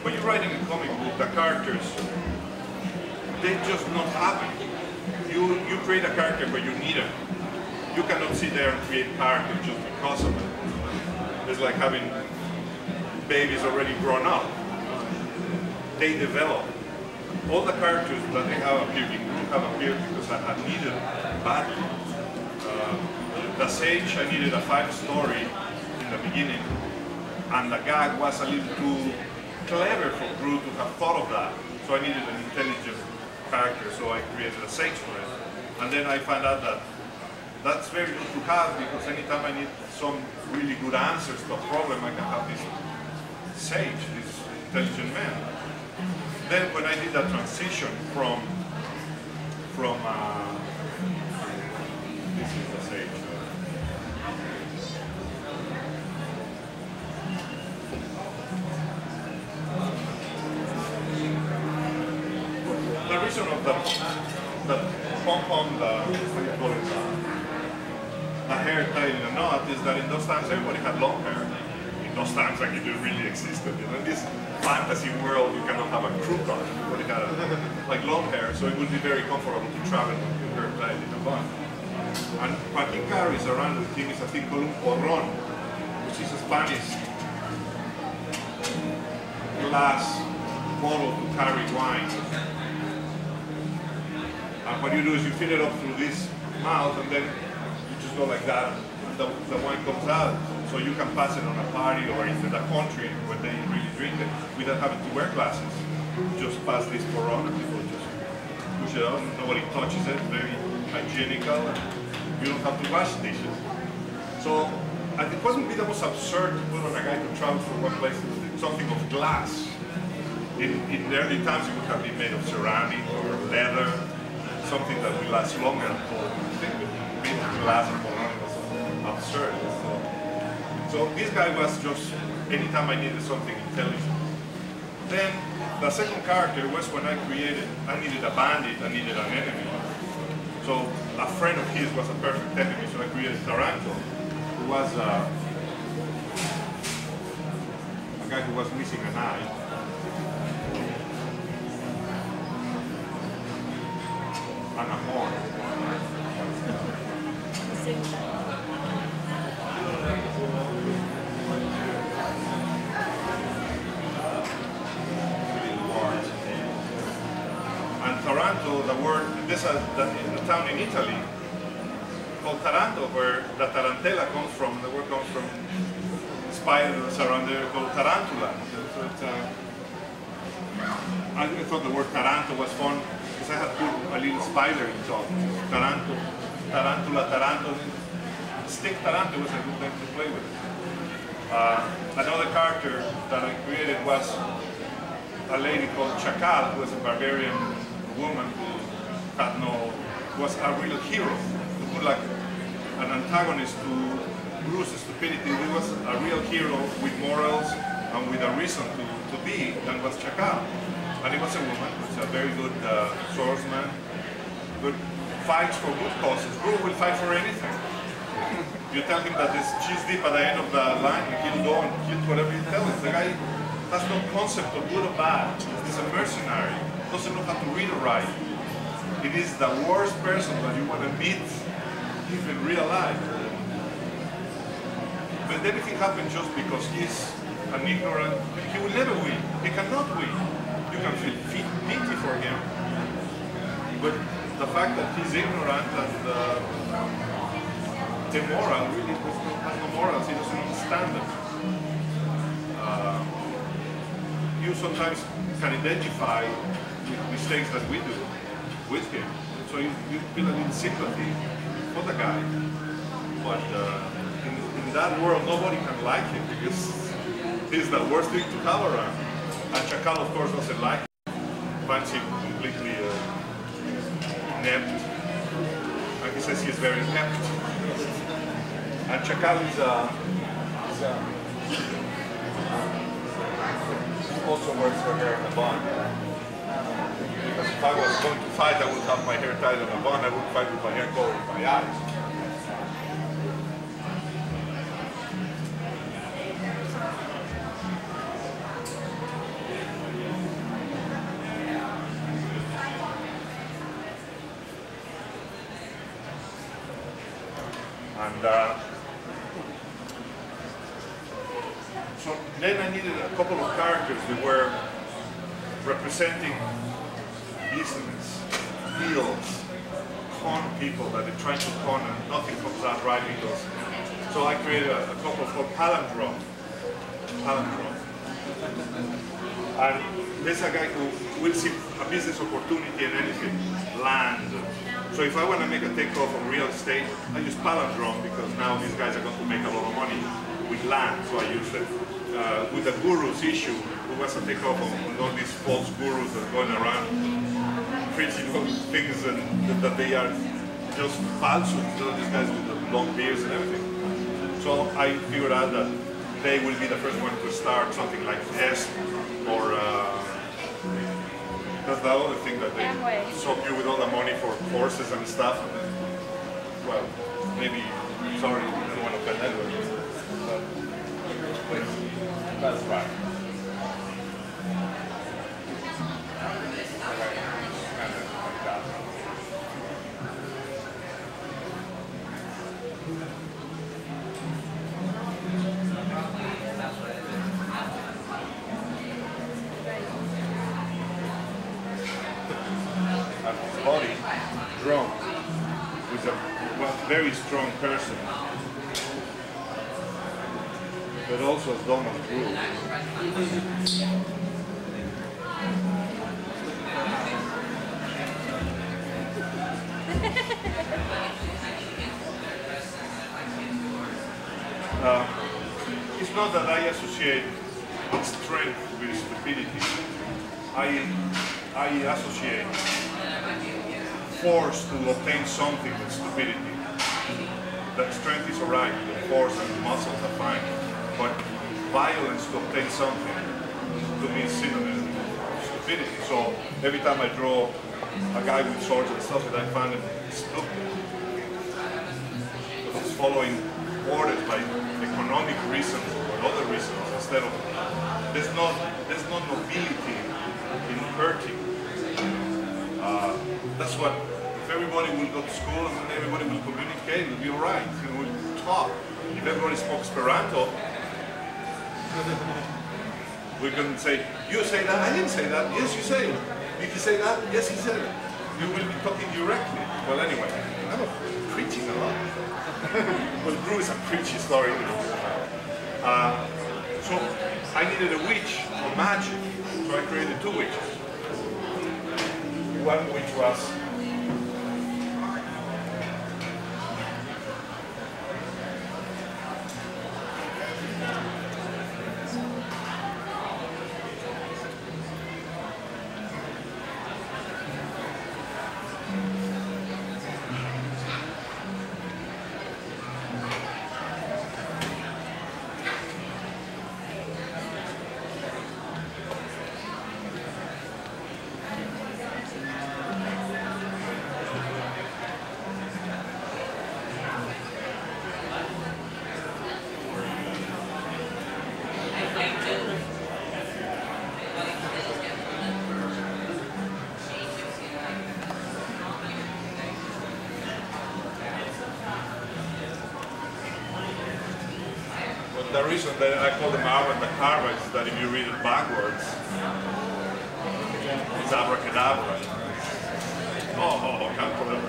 when you write in a comic book, the characters, they just not happen. You create a character where you need it. You cannot sit there and create characters just because of it. It's like having babies already grown up. They develop. All the characters that they have appeared because I had needed badly. The Sage, I needed a 5-story in the beginning, and the gag was a little too clever for Drew to have thought of that. So I needed an intelligent character, so I created a Sage for it. And then I found out that that's very good to have, because anytime I need some really good answers to a problem, I can have this Sage, this intelligent man. Then when I did that transition from this is the Sage. The reason of the pom-pom, the hair tied in a knot, is that in those times everybody had long hair. In those times, like, it really existed. You know, in this fantasy world, you cannot have a crew cut. Everybody had like long hair, so it would be very comfortable to travel with your hair tied in a bun. And what he carries around with him is a thing called un porrón, which is a Spanish glass bottle to carry wine. And what you do is you fill it up through this mouth, and then you just go like that, and the wine comes out. So you can pass it on a party or in the country where they really drink it without having to wear glasses. Just pass this porrón and people just push it out, and nobody touches it, very hygienical, and you don't have to wash dishes. So it wasn't the most absurd to put on a guy to travel from one place to something of glass. In the early times, it would have been made of ceramic or leather, something that will last longer. I think made of glass or porrón was absurd. So this guy was just, anytime I needed something intelligent. Then the second character was when I needed a bandit, I needed an enemy. So a friend of his was a perfect enemy, so I created Taranto, who was a guy who was missing an eye. And a horn. And Taranto, the word, this is a town in Italy called Taranto, where the tarantella comes from. The word comes from spiders around there called tarantula. So it's, I thought the word Taranto was fun because I had put a little spider in top. Taranto, tarantula, taranto. Stick Taranto was a good thing to play with. Another character that I created was a lady called Chacal, who was a barbarian woman who was a real hero. To put like an antagonist to Bruce's stupidity, he was a real hero with morals and with a reason to be, than was Chacal. And he was a woman, was a very good swordsman, good fights for good causes. Bruce will fight for anything. You tell him that there's cheese dip at the end of the line, and he'll go and kill whatever you tell him. The guy has no concept of good or bad. He's a mercenary. Doesn't know how to read or write. It is the worst person that you want to meet in real life. But anything happens just because he's an ignorant, he will never win. He cannot win. You can feel pity for him. But the fact that he's ignorant and immoral, really has no morals, he doesn't understand them. You sometimes can identify with mistakes that we do with him. So you feel a little sympathy for the guy. But in that world, nobody can like him because he's the worst thing to have around. And Chacal, of course, doesn't like him. Finds him completely inept. And he says he's very inept. And Chacal is also works for hair in a bun. Because if I was going to fight, I would have my hair tied in a bun. I wouldn't fight with my hair covered with my eyes. And so then I needed a couple of characters that were representing business, deals, con people that they're trying to con and nothing comes out right because. So I created a couple called palindrome. And there's a guy who will see a business opportunity in anything, land. So if I want to make a takeoff on real estate, I use palindrome because now these guys are going to make a lot of money with land, so I use it. With the gurus issue, who wants to take off on all these false gurus that are going around preaching things that they are just falsehoods, these guys with the long beards and everything. So I figured out that they will be the first one to start something like S or that's the other thing that they soak you with all the money for courses and stuff. Well, maybe, sorry, I don't want to offend anyone. But that's right. Body, drunk, was a very strong person, but also as dumb as Drew. It's not that I associate strength with stupidity. I associate force to obtain something with stupidity. That strength is alright, the force and the muscles are fine, but violence to obtain something to me is synonym with stupidity. So every time I draw a guy with swords and stuff, I find him stupid. Because he's following orders by economic reasons or other reasons instead of there's no nobility in hurting. That's what, if everybody will go to school and everybody will communicate, it'll be all right. We'll talk. If everybody spoke Esperanto, we can say, you say that, I didn't say that, yes you say it. Did you say that? Yes he said it. You will be talking directly. Well anyway, I'm preaching a lot. Well, Drew is a preachy story. So I needed a witch for magic, so I created two witches. One which was the reason that I call them Abracadabra is that if you read it backwards, it's abracadabra. Oh, can't put it.